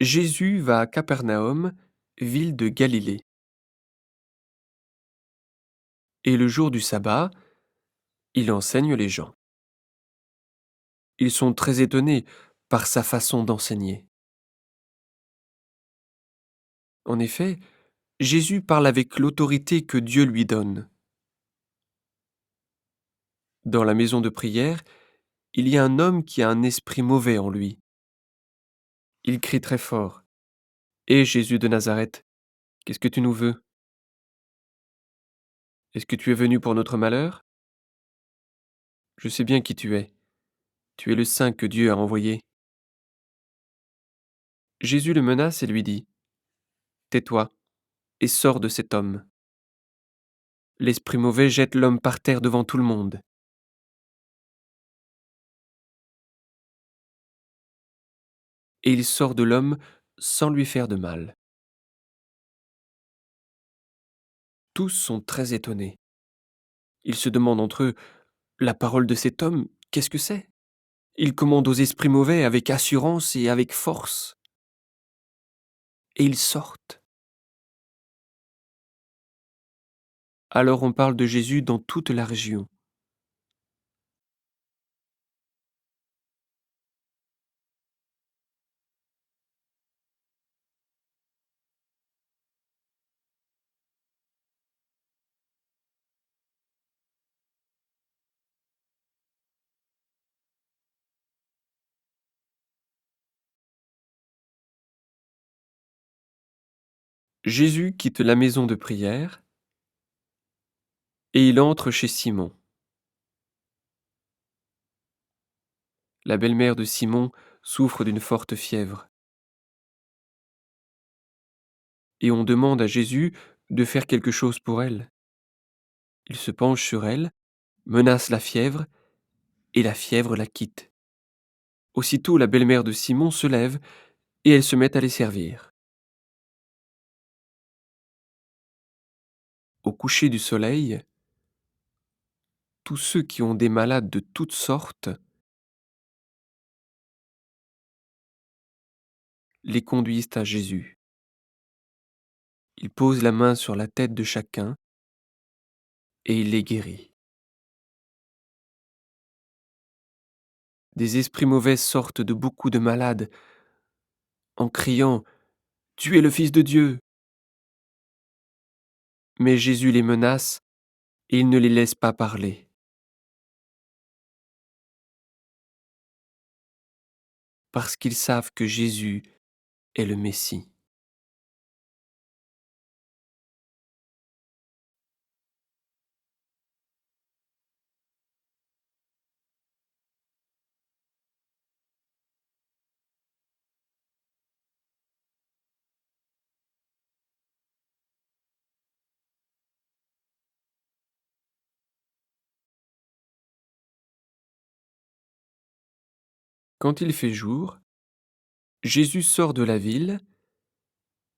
Jésus va à Capernaum, ville de Galilée, et le jour du sabbat, il enseigne les gens. Ils sont très étonnés par sa façon d'enseigner. En effet, Jésus parle avec l'autorité que Dieu lui donne. Dans la maison de prière, il y a un homme qui a un esprit mauvais en lui. Il crie très fort. «Hé Jésus de Nazareth, qu'est-ce que tu nous veux? Est-ce que tu es venu pour notre malheur? Je sais bien qui tu es. Tu es le Saint que Dieu a envoyé.» Jésus le menace et lui dit: «Tais-toi et sors de cet homme.» L'esprit mauvais jette l'homme par terre devant tout le monde, et il sort de l'homme sans lui faire de mal. Tous sont très étonnés. Ils se demandent entre eux: «La parole de cet homme, qu'est-ce que c'est? Il commande aux esprits mauvais avec assurance et avec force, et ils sortent.» Alors on parle de Jésus dans toute la région. Jésus quitte la maison de prière et il entre chez Simon. La belle-mère de Simon souffre d'une forte fièvre, et on demande à Jésus de faire quelque chose pour elle. Il se penche sur elle, menace la fièvre, et la fièvre la quitte. Aussitôt la belle-mère de Simon se lève et elle se met à les servir. Au coucher du soleil, tous ceux qui ont des malades de toutes sortes les conduisent à Jésus. Il pose la main sur la tête de chacun et il les guérit. Des esprits mauvais sortent de beaucoup de malades en criant: «Tu es le Fils de Dieu!» Mais Jésus les menace et il ne les laisse pas parler, parce qu'ils savent que Jésus est le Messie. Quand il fait jour, Jésus sort de la ville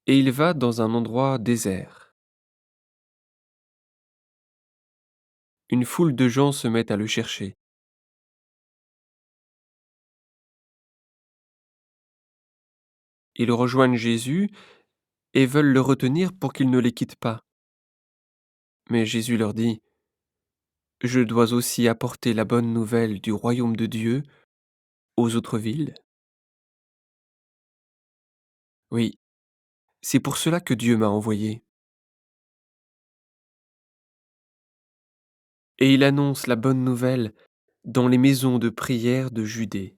et il va dans un endroit désert. Une foule de gens se met à le chercher. Ils rejoignent Jésus et veulent le retenir pour qu'il ne les quitte pas. Mais Jésus leur dit: «Je dois aussi apporter la bonne nouvelle du royaume de Dieu aux autres villes. Oui, c'est pour cela que Dieu m'a envoyé.» Et il annonce la bonne nouvelle dans les maisons de prière de Judée.